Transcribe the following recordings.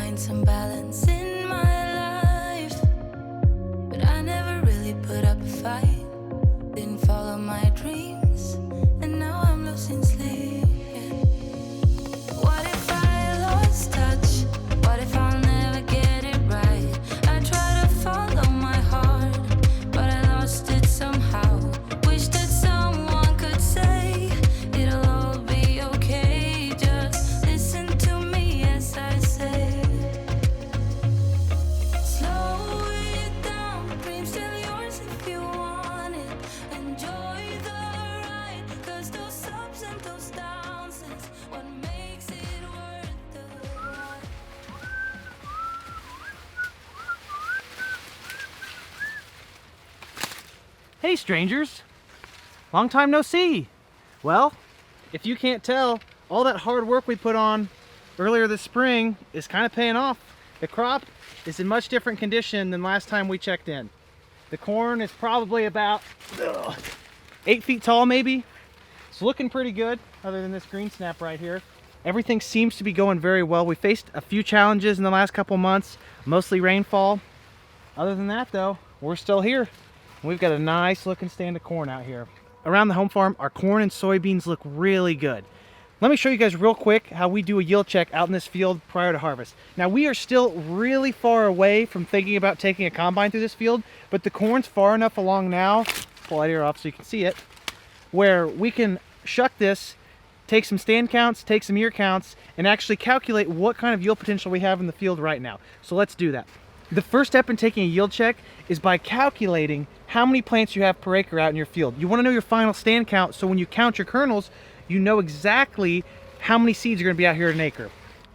find some balance in my life, but I never really put up a fight. Didn't follow my dreams, and now I'm losing sleep. What if I lost touch? What if I'll never get it right? I try to follow my heart, but I lost it somehow. Wish that someone could say it'll all be okay. Just listen to me as I say. Slow it down, dreams still yours if you want it. Enjoy the ride, 'cause those ups and those downs is what makes it worth the ride. Hey strangers, long time no see. Well, if you can't tell, all that hard work we put on earlier this spring is kind of paying off. The crop is in much different condition than last time we checked in. The corn is probably about 8 feet tall maybe. It's looking pretty good other than this green snap right here. Everything seems to be going very well. We faced a few challenges in the last couple months, mostly rainfall. Other than that though, we're still here. We've got a nice looking stand of corn out here. Around the home farm, our corn and soybeans look really good. Let me show you guys real quick how we do a yield check out in this field prior to harvest. Now we are still really far away from thinking about taking a combine through this field, but the corn's far enough along now, pull that ear off so you can see it, where we can shuck this, take some stand counts, take some ear counts, and actually calculate what kind of yield potential we have in the field right now. So let's do that. The first step in taking a yield check is by calculating how many plants you have per acre out in your field. You want to know your final stand count, so when you count your kernels, you know exactly how many seeds are going to be out here in an acre.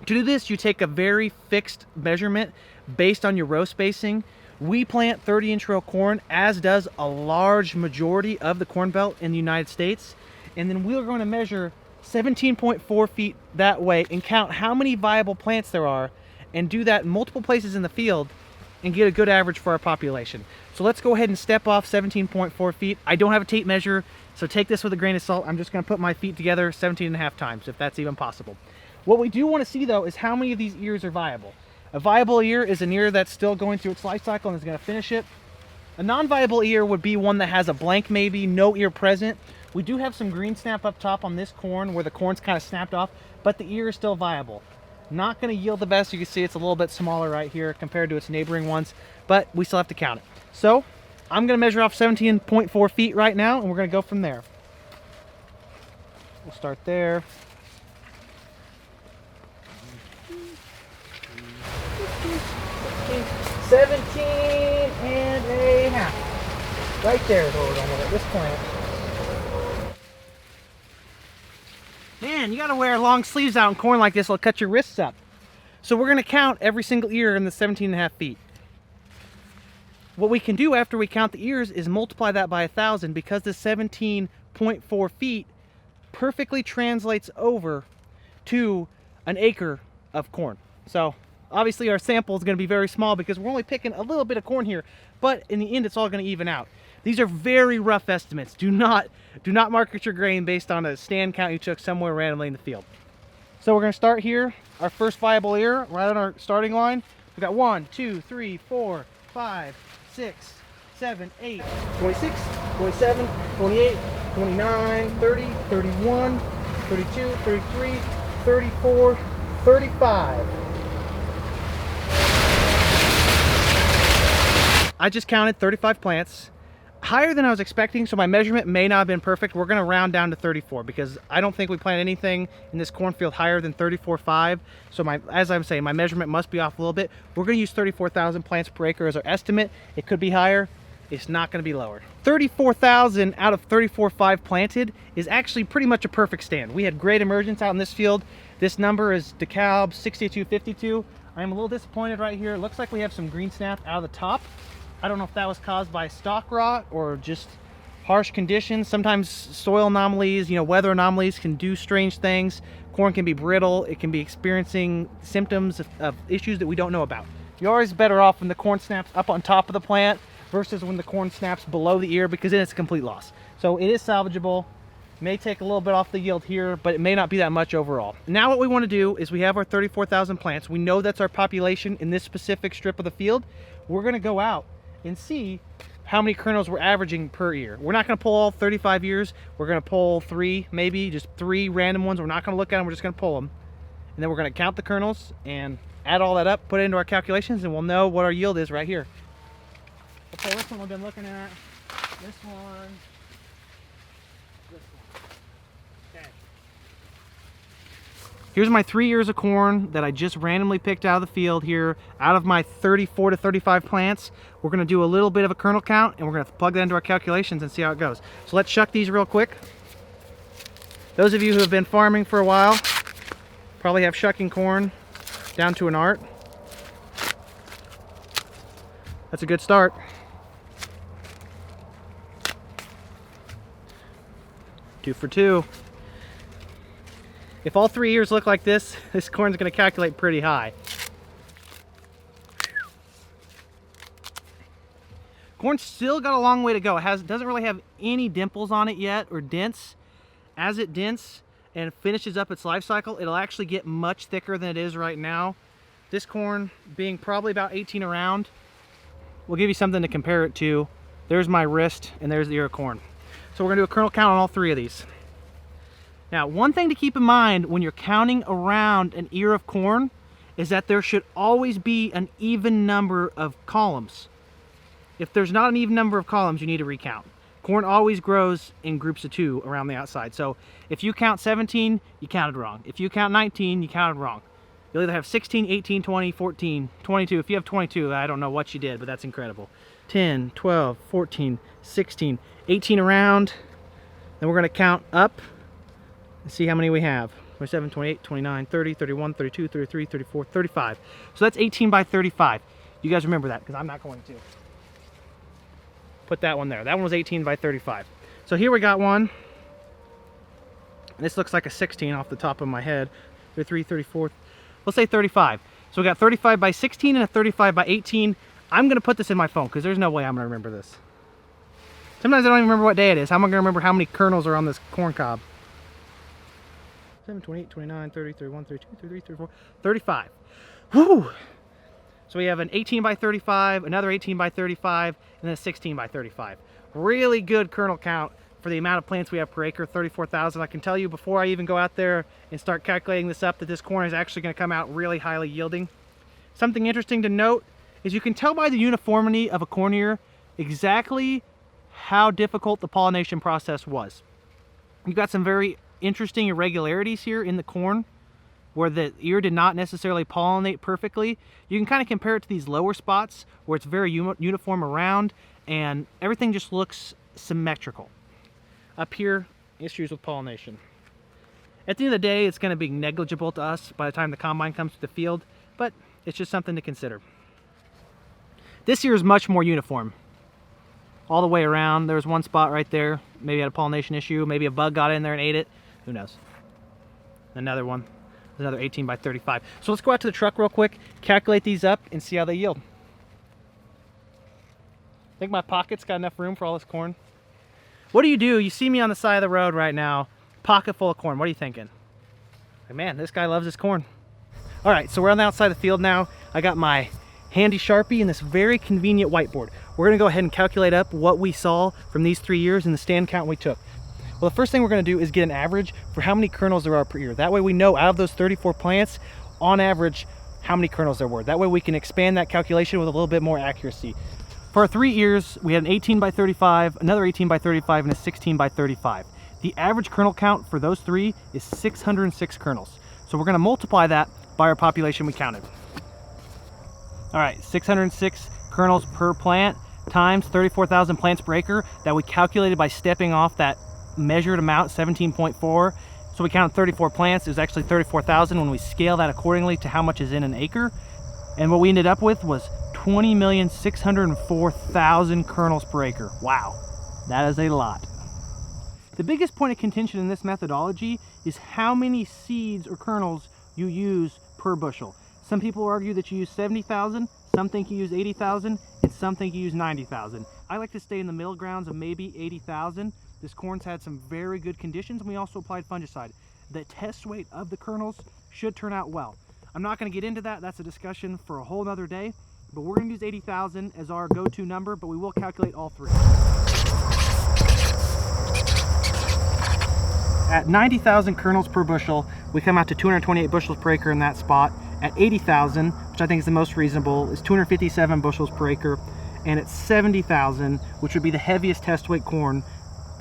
To do this, you take a very fixed measurement based on your row spacing. We plant 30-inch row corn, as does a large majority of the corn belt in the United States. And then we're going to measure 17.4 feet that way and count how many viable plants there are, and do that in multiple places in the field and get a good average for our population. So let's go ahead and step off 17.4 feet. I don't have a tape measure, so take this with a grain of salt. I'm just gonna put my feet together 17.5 times, if that's even possible. What we do wanna see though is how many of these ears are viable. A viable ear is an ear that's still going through its life cycle and is gonna finish it. A non-viable ear would be one that has a blank maybe, no ear present. We do have some green snap up top on this corn where the corn's kind of snapped off, but the ear is still viable. Not going to yield the best. You can see it's a little bit smaller right here compared to its neighboring ones, but we still have to count it. So I'm going to measure off 17.4 feet right now, and we're going to go from there. We'll start there. 17 and a half. Right there is what we're going with at this plant. Man, you gotta wear long sleeves out in corn like this, it'll cut your wrists up. So we're gonna count every single ear in the 17.5 feet. What we can do after we count the ears is multiply that by 1,000, because the 17.4 feet perfectly translates over to an acre of corn. So obviously our sample is gonna be very small because we're only picking a little bit of corn here, but in the end it's all gonna even out. These are very rough estimates. Do not market your grain based on a stand count you took somewhere randomly in the field. So we're gonna start here, our first viable ear, right on our starting line. We got 1, 2, 3, 4, 5, 6, 7, 8, 26, 27, 28, 29, 30, 31, 32, 33, 34, 35. I just counted 35 plants. Higher than I was expecting, so my measurement may not have been perfect. We're gonna round down to 34 because I don't think we planted anything in this cornfield higher than 34.5. So as I'm saying, my measurement must be off a little bit. We're gonna use 34,000 plants per acre as our estimate. It could be higher, it's not gonna be lower. 34,000 out of 34.5 planted is actually pretty much a perfect stand. We had great emergence out in this field. This number is DeKalb 6252. I'm a little disappointed right here. It looks like we have some green snap out of the top. I don't know if that was caused by stalk rot or just harsh conditions. Sometimes soil anomalies, weather anomalies can do strange things. Corn can be brittle. It can be experiencing symptoms of issues that we don't know about. You're always better off when the corn snaps up on top of the plant versus when the corn snaps below the ear, because then it's a complete loss. So it is salvageable. May take a little bit off the yield here, but it may not be that much overall. Now what we want to do is we have our 34,000 plants. We know that's our population in this specific strip of the field. We're going to go out and see how many kernels we're averaging per ear. We're not going to pull all 35 ears. We're going to pull 3, maybe just 3 random ones. We're not going to look at them. We're just going to pull them. And then we're going to count the kernels and add all that up, put it into our calculations, and we'll know what our yield is right here. Okay, this one we've been looking at. This one. Okay. Here's my 3 ears of corn that I just randomly picked out of the field here. Out of my 34 to 35 plants, we're going to do a little bit of a kernel count, and we're going to plug that into our calculations and see how it goes. So let's shuck these real quick. Those of you who have been farming for a while probably have shucking corn down to an art. That's a good start. Two for two. If all 3 ears look like this corn's going to calculate pretty high. Corn's still got a long way to go. It doesn't really have any dimples on it yet, or dents. As it dents and finishes up its life cycle, it'll actually get much thicker than it is right now. This corn being probably about 18 around, we'll give you something to compare it to. There's my wrist, and there's the ear of corn. So we're gonna do a kernel count on all 3 of these. Now, one thing to keep in mind when you're counting around an ear of corn is that there should always be an even number of columns. If there's not an even number of columns, you need to recount. Corn always grows in groups of 2 around the outside. So if you count 17, you counted wrong. If you count 19, you counted wrong. You'll either have 16, 18, 20, 14, 22. If you have 22, I don't know what you did, but that's incredible. 10, 12, 14, 16, 18 around. Then we're going to count up and see how many we have. 27, 28, 29, 30, 31, 32, 33, 34, 35. So that's 18 by 35. You guys remember that, because I'm not going to. Put that one there. That one was 18 by 35. So here we got one. This looks like a 16 off the top of my head. 33, 34, let's say 35. So we got 35 by 16 and a 35 by 18. I'm going to put this in my phone because there's no way I'm going to remember this. Sometimes I don't even remember what day it is. How am I going to remember how many kernels are on this corn cob? 7, 28, 29, 30, 31, 32, 33, 34, 35. Whew! So we have an 18 by 35, another 18 by 35, and then a 16 by 35. Really good kernel count for the amount of plants we have per acre, 34,000. I can tell you before I even go out there and start calculating this up that this corn is actually going to come out really highly yielding. Something interesting to note is you can tell by the uniformity of a corn ear exactly how difficult the pollination process was. You've got some very interesting irregularities here in the corn where the ear did not necessarily pollinate perfectly. You can kind of compare it to these lower spots where it's very uniform around and everything just looks symmetrical. Up here, issues with pollination. At the end of the day, it's going to be negligible to us by the time the combine comes to the field, but it's just something to consider. This year is much more uniform. All the way around, there's one spot right there. Maybe had a pollination issue, maybe a bug got in there and ate it. Who knows? Another one. Another 18 by 35. So let's go out to the truck real quick, calculate these up, and see how they yield. Think my pocket's got enough room for all this corn? What do? You see me on the side of the road right now, pocket full of corn. What are you thinking? Like, man, this guy loves his corn. All right, so we're on the outside of the field now. I got my handy Sharpie and this very convenient whiteboard. We're gonna go ahead and calculate up what we saw from these 3 years and the stand count we took. Well, the first thing we're gonna do is get an average for how many kernels there are per ear. That way we know out of those 34 plants, on average, how many kernels there were. That way we can expand that calculation with a little bit more accuracy. For our 3 ears, we had an 18 by 35, another 18 by 35, and a 16 by 35. The average kernel count for those 3 is 606 kernels. So we're gonna multiply that by our population we counted. All right, 606 kernels per plant times 34,000 plants per acre that we calculated by stepping off that measured amount, 17.4. So we counted 34 plants. It was actually 34,000 when we scale that accordingly to how much is in an acre. And what we ended up with was 20,604,000 kernels per acre. Wow, that is a lot. The biggest point of contention in this methodology is how many seeds or kernels you use per bushel. Some people argue that you use 70,000, some think you use 80,000, and some think you use 90,000. I like to stay in the middle grounds of maybe 80,000. This corn's had some very good conditions, and we also applied fungicide. The test weight of the kernels should turn out well. I'm not going to get into that. That's a discussion for a whole nother day, but we're going to use 80,000 as our go-to number, but we will calculate all three. At 90,000 kernels per bushel, we come out to 228 bushels per acre in that spot. At 80,000, which I think is the most reasonable, is 257 bushels per acre. And at 70,000, which would be the heaviest test weight corn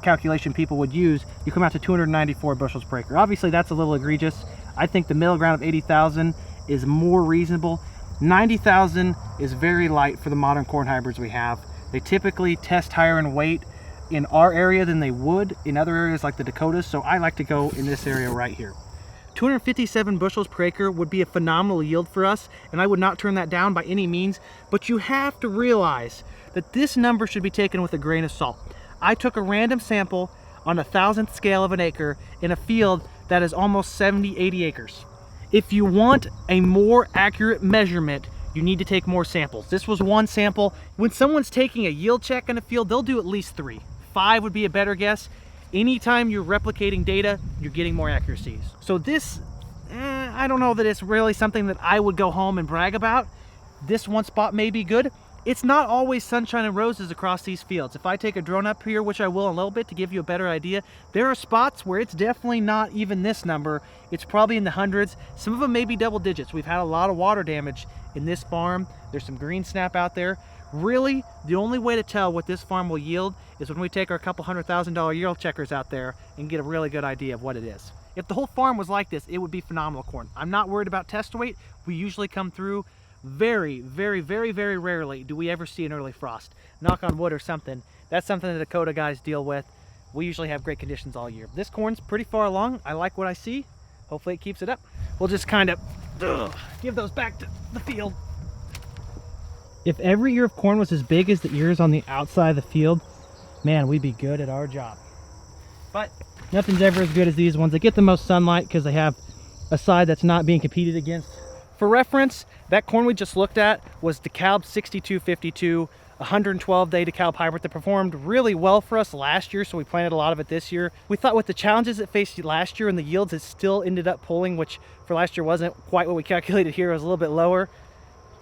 calculation people would use, you come out to 294 bushels per acre. Obviously, that's a little egregious. I think the middle ground of 80,000 is more reasonable. 90,000 is very light for the modern corn hybrids we have. They typically test higher in weight in our area than they would in other areas like the Dakotas, so I like to go in this area right here. 257 bushels per acre would be a phenomenal yield for us, and I would not turn that down by any means, but you have to realize that this number should be taken with a grain of salt. I took a random sample on a 1,000th scale of an acre in a field that is almost 70-80 acres. If you want a more accurate measurement, you need to take more samples. This was one sample. When someone's taking a yield check in a field, they'll do at least 3. 5 would be a better guess. Anytime you're replicating data, you're getting more accuracies. So this, I don't know that it's really something that I would go home and brag about. This one spot may be good. It's not always sunshine and roses across these fields. If I take a drone up here, which I will in a little bit to give you a better idea, there are spots where it's definitely not even this number. It's probably in the hundreds. Some of them may be double digits. We've had a lot of water damage in this farm. There's some green snap out there. Really, the only way to tell what this farm will yield is when we take our couple $100,000 yield checkers out there and get a really good idea of what it is. If the whole farm was like this, it would be phenomenal corn. I'm not worried about test weight. We usually come through very, very, very, very rarely do we ever see an early frost. Knock on wood or something. That's something the Dakota guys deal with. We usually have great conditions all year. This corn's pretty far along. I like what I see. Hopefully it keeps it up. We'll just kind of give those back to the field. If every ear of corn was as big as the ears on the outside of the field, man, we'd be good at our job. But nothing's ever as good as these ones. They get the most sunlight because they have a side that's not being competed against. For reference, that corn we just looked at was DeKalb 6252, 112-day DeKalb hybrid that performed really well for us last year, so we planted a lot of it this year. We thought with the challenges it faced last year and the yields it still ended up pulling, which for last year wasn't quite what we calculated here, it was a little bit lower.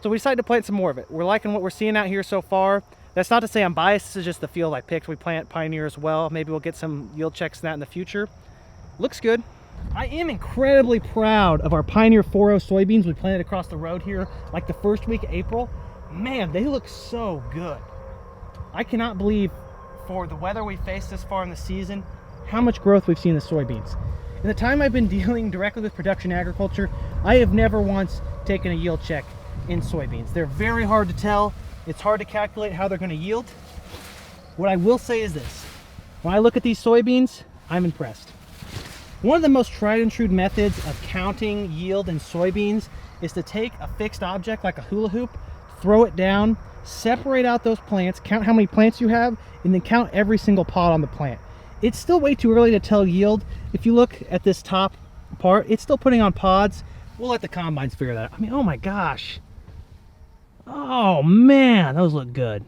So we decided to plant some more of it. We're liking what we're seeing out here so far. That's not to say I'm biased, this is just the field I picked. We plant Pioneer as well. Maybe we'll get some yield checks in that in the future. Looks good. I am incredibly proud of our Pioneer 4.0 soybeans we planted across the road here like the first week of April. Man, they look so good. I cannot believe for the weather we faced this far in the season, how much growth we've seen in the soybeans. In the time I've been dealing directly with production agriculture, I have never once taken a yield check in soybeans. They're very hard to tell. It's hard to calculate how they're going to yield. What I will say is this. When I look at these soybeans, I'm impressed. One of the most tried and true methods of counting yield in soybeans is to take a fixed object like a hula hoop, throw it down, separate out those plants, count how many plants you have, and then count every single pod on the plant. It's still way too early to tell yield. If you look at this top part, it's still putting on pods. We'll let the combines figure that out. I mean, oh my gosh. Oh man, those look good.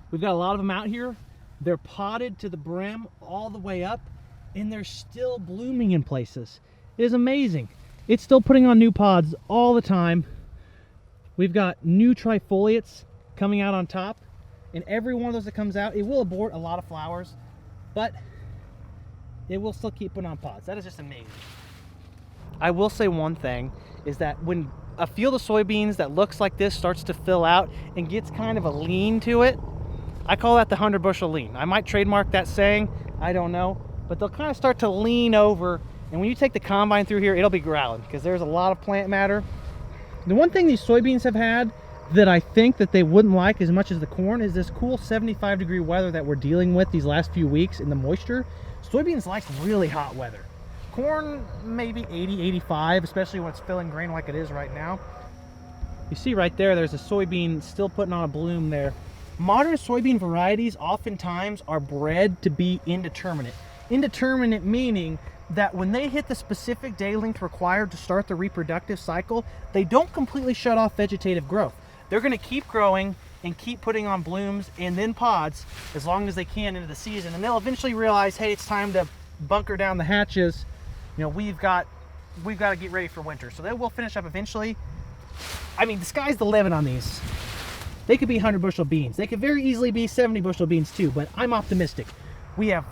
We've got a lot of them out here. They're potted to the brim all the way up, and they're still blooming in places. It is amazing. It's still putting on new pods all the time. We've got new trifoliates coming out on top, and every one of those that comes out, it will abort a lot of flowers, but it will still keep putting on pods. That is just amazing. I will say one thing, is that when a field of soybeans that looks like this starts to fill out and gets kind of a lean to it, I call that the 100 bushel lean. I might trademark that saying, I don't know, but they'll kind of start to lean over, and when you take the combine through here, it'll be growling because there's a lot of plant matter. The one thing these soybeans have had that I think that they wouldn't like as much as the corn is this cool 75-degree weather that we're dealing with these last few weeks in the moisture. Soybeans like really hot weather. Corn maybe 80, 85, especially when it's filling grain like it is right now. You see right there, there's a soybean still putting on a bloom there. Modern soybean varieties oftentimes are bred to be indeterminate. Indeterminate meaning that when they hit the specific day length required to start the reproductive cycle, they don't completely shut off vegetative growth. They're going to keep growing and keep putting on blooms and then pods as long as they can into the season. And they'll eventually realize, hey, it's time to bunker down the hatches. You know, we've got to get ready for winter. So they will finish up eventually. I mean, the sky's the limit on these. They could be 100 bushel beans. They could very easily be 70 bushel beans too, but I'm optimistic. We have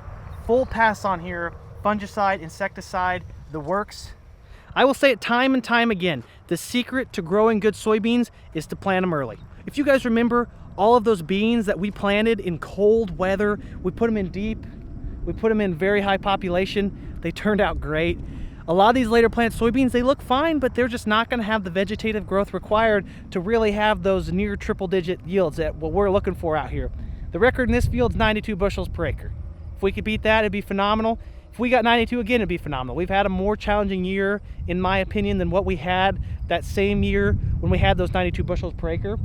full pass on here, fungicide, insecticide, the works. I will say it time and time again, the secret to growing good soybeans is to plant them early. If you guys remember all of those beans that we planted in cold weather, we put them in deep, we put them in very high population, they turned out great. A lot of these later planted soybeans, they look fine, but they're just not gonna have the vegetative growth required to really have those near triple digit yields that what we're looking for out here. The record in this field is 92 bushels per acre. If we could beat that, it'd be phenomenal. If we got 92 again, it'd be phenomenal. We've had a more challenging year, in my opinion, than what we had that same year when we had those 92 bushels per acre.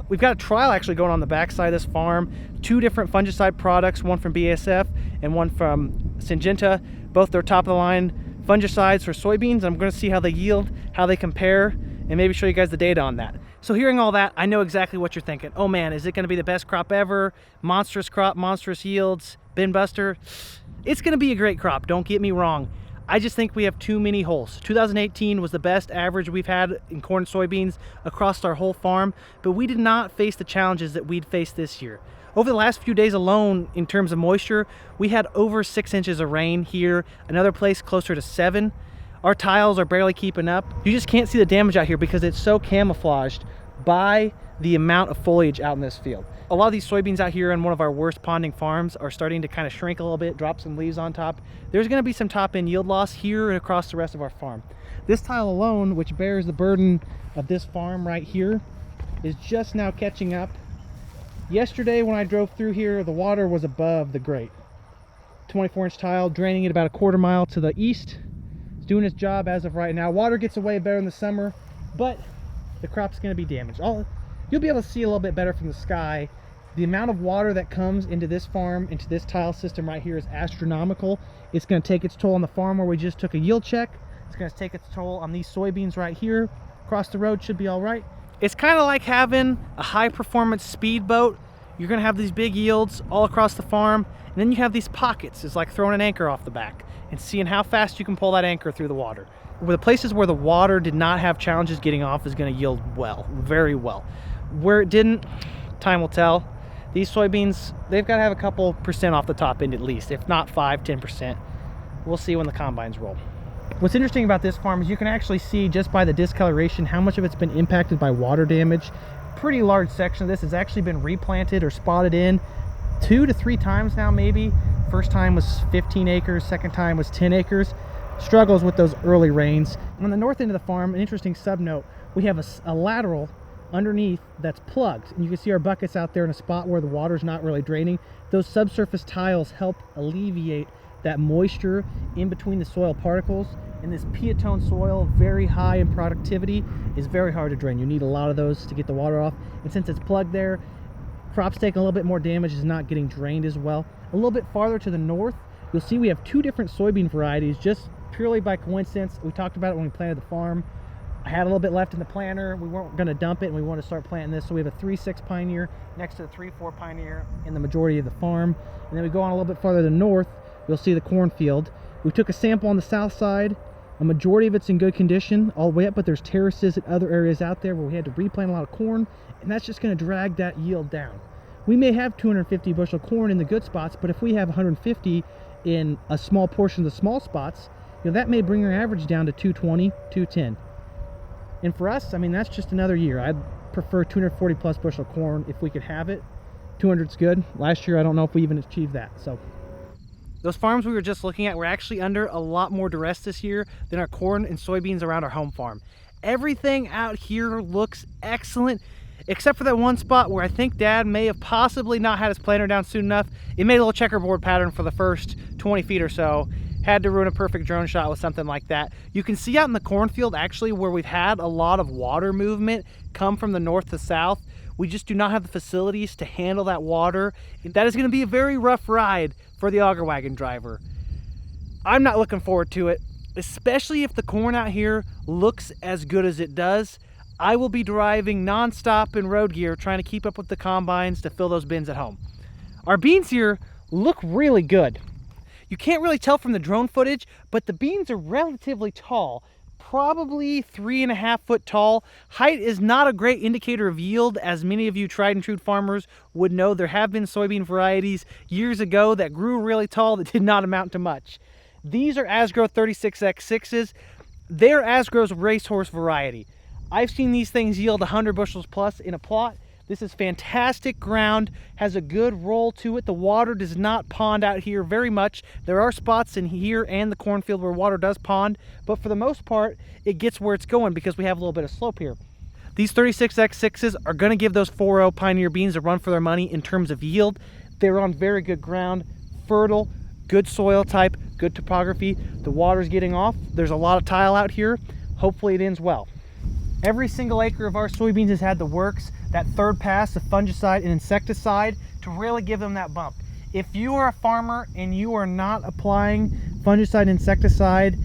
We've got a trial actually going on the backside of this farm. 2 different fungicide products, one from BASF and one from Syngenta. Both their top of the line fungicides for soybeans. I'm going to see how they yield, how they compare, and maybe show you guys the data on that. So hearing all that, I know exactly what you're thinking. Oh man, is it going to be the best crop ever? Monstrous crop, monstrous yields, bin buster? It's going to be a great crop, don't get me wrong. I just think we have too many holes. 2018 was the best average we've had in corn and soybeans across our whole farm, but we did not face the challenges that we'd faced this year. Over the last few days alone, in terms of moisture, we had over 6 inches of rain here, another place closer to 7. Our tiles are barely keeping up. You just can't see the damage out here because it's so camouflaged by the amount of foliage out in this field. A lot of these soybeans out here on one of our worst ponding farms are starting to kind of shrink a little bit, drop some leaves on top. There's going to be some top end yield loss here and across the rest of our farm. This tile alone, which bears the burden of this farm right here, is just now catching up. Yesterday when I drove through here, the water was above the grate. 24-inch tile draining it about a 1/4 mile to the east. It's doing its job as of right now. Water gets away better in the summer, but the crop's going to be damaged. You'll be able to see a little bit better from the sky. The amount of water that comes into this farm, into this tile system right here, is astronomical. It's going to take its toll on the farm where we just took a yield check. It's going to take its toll on these soybeans right here. Across the road should be all right. It's kind of like having a high performance speedboat. You're going to have these big yields all across the farm, and then you have these pockets. It's like throwing an anchor off the back and seeing how fast you can pull that anchor through the water. Where the places where the water did not have challenges getting off is going to yield well, very well. Where it didn't, time will tell. These soybeans, they've got to have a couple percent off the top end at least, if not 5–10%. We'll see when the combines roll. What's interesting about this farm is you can actually see just by the discoloration how much of it's been impacted by water damage. Pretty large section of this has actually been replanted or spotted in 2 to 3 times now maybe. First time was 15 acres, second time was 10 acres. Struggles with those early rains. On the north end of the farm, an interesting sub note, we have a lateral underneath that's plugged, and you can see our buckets out there in a spot where the water's not really draining. Those subsurface tiles help alleviate that moisture in between the soil particles, and this piatone soil, very high in productivity, is very hard to drain. You need a lot of those to get the water off, and since it's plugged there, crops taking a little bit more damage, is not getting drained as well. A little bit farther to the north, you'll see we have 2 different soybean varieties just purely by coincidence. We talked about it when we planted the farm. I had a little bit left in the planter. We weren't going to dump it, and we want to start planting this. So we have a 3.6 Pioneer next to the 3.4 Pioneer in the majority of the farm. And then we go on a little bit farther to the north, you'll see the cornfield. We took a sample on the south side. A majority of it's in good condition all the way up, but there's terraces and other areas out there where we had to replant a lot of corn, and that's just going to drag that yield down. We may have 250 bushel corn in the good spots, but if we have 150 in a small portion of the small spots, you know, that may bring our average down to 220, 210. And for us, I mean, that's just another year. I'd prefer 240 plus bushel corn if we could have it. 200's good. Last year, I don't know if we even achieved that. So those farms we were just looking at were actually under a lot more duress this year than our corn and soybeans around our home farm. Everything out here looks excellent, except for that one spot where I think Dad may have possibly not had his planter down soon enough. It made a little checkerboard pattern for the first 20 feet or so. Had to ruin a perfect drone shot with something like that. You can see out in the cornfield actually where we've had a lot of water movement come from the north to south. We just do not have the facilities to handle that water. That is going to be a very rough ride for the auger wagon driver. I'm not looking forward to it, especially if the corn out here looks as good as it does. I will be driving nonstop in road gear trying to keep up with the combines to fill those bins at home. Our beans here look really good. You can't really tell from the drone footage, but the beans are relatively tall, probably 3.5 foot tall. Height is not a great indicator of yield, as many of you tried and true farmers would know. There have been soybean varieties years ago that grew really tall that did not amount to much. These are Asgrow 36X6s. They're Asgrow's racehorse variety. I've seen these things yield 100 bushels plus in a plot. This is fantastic ground, has a good roll to it. The water does not pond out here very much. There are spots in here and the cornfield where water does pond, but for the most part, it gets where it's going because we have a little bit of slope here. These 36X6s are gonna give those 4.0 Pioneer beans a run for their money in terms of yield. They're on very good ground, fertile, good soil type, good topography. The water's getting off. There's a lot of tile out here. Hopefully it ends well. Every single acre of our soybeans has had the works, that third pass of fungicide and insecticide to really give them that bump. If you are a farmer and you are not applying fungicide and insecticide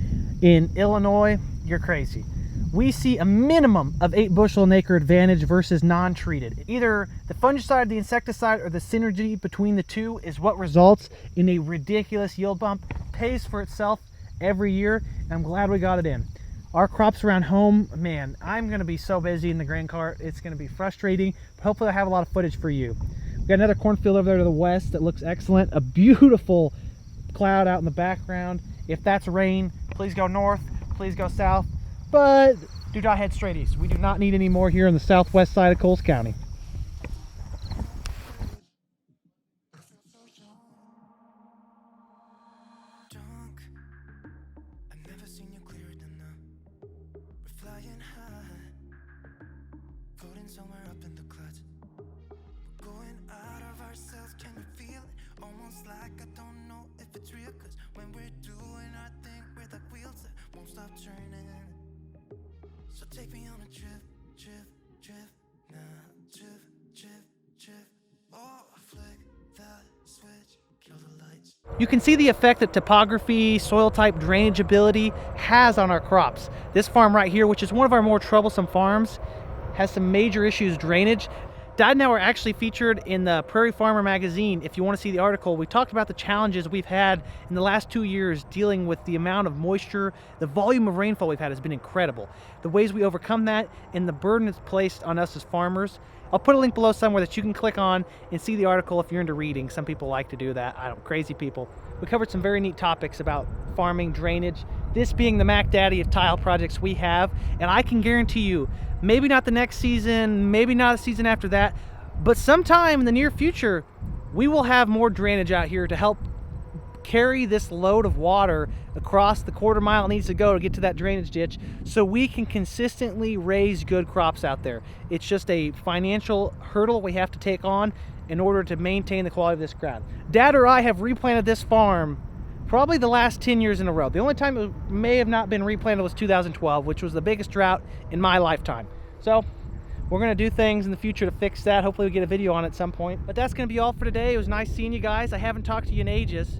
in Illinois, you're crazy. We see a minimum of 8 bushel an acre advantage versus non-treated. Either the fungicide, the insecticide, or the synergy between the two is what results in a ridiculous yield bump. Pays for itself every year, and I'm glad we got it in. Our crops around home, man, I'm gonna be so busy in the grain cart, it's gonna be frustrating, but hopefully I have a lot of footage for you. We've got another cornfield over there to the west that looks excellent, a beautiful cloud out in the background. If that's rain, please go north, please go south, but do not head straight east. We do not need any more here on the southwest side of Coles County. Somewhere up in the clouds, we're going out of ourselves. Can you feel it? Almost like I don't know if it's real. Cause when we're doing our thing, we're the wheels that won't stop turning. So take me on a trip now. Trip. Oh, flick the switch, kill the lights. You can see the effect that topography, soil type, drainage ability has on our crops. This farm right here, which is one of our more troublesome farms, has some major issues drainage. Dad and I were actually featured in the Prairie Farmer magazine. If you want to see the article, we talked about the challenges we've had in the last 2 years dealing with the amount of moisture. The volume of rainfall we've had has been incredible. The ways we overcome that and the burden it's placed on us as farmers. I'll put a link below somewhere that you can click on and see the article if you're into reading. Some people like to do that. I don't, crazy people. We covered some very neat topics about farming, drainage, this being the Mac Daddy of tile projects we have, and I can guarantee you, maybe not the next season, maybe not a season after that, but sometime in the near future, we will have more drainage out here to help carry this load of water across the quarter mile it needs to go to get to that drainage ditch so we can consistently raise good crops out there. It's just a financial hurdle we have to take on in order to maintain the quality of this ground. Dad or I have replanted this farm probably the last 10 years in a row. The only time it may have not been replanted was 2012, which was the biggest drought in my lifetime. So we're gonna do things in the future to fix that. Hopefully we get a video on it at some point. But that's gonna be all for today. It was nice seeing you guys. I haven't talked to you in ages.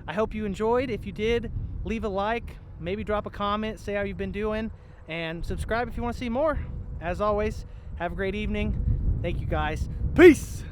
I hope you enjoyed. If you did, leave a like, maybe drop a comment, say how you've been doing, and subscribe if you want to see more. As always, have a great evening. Thank you guys. Peace.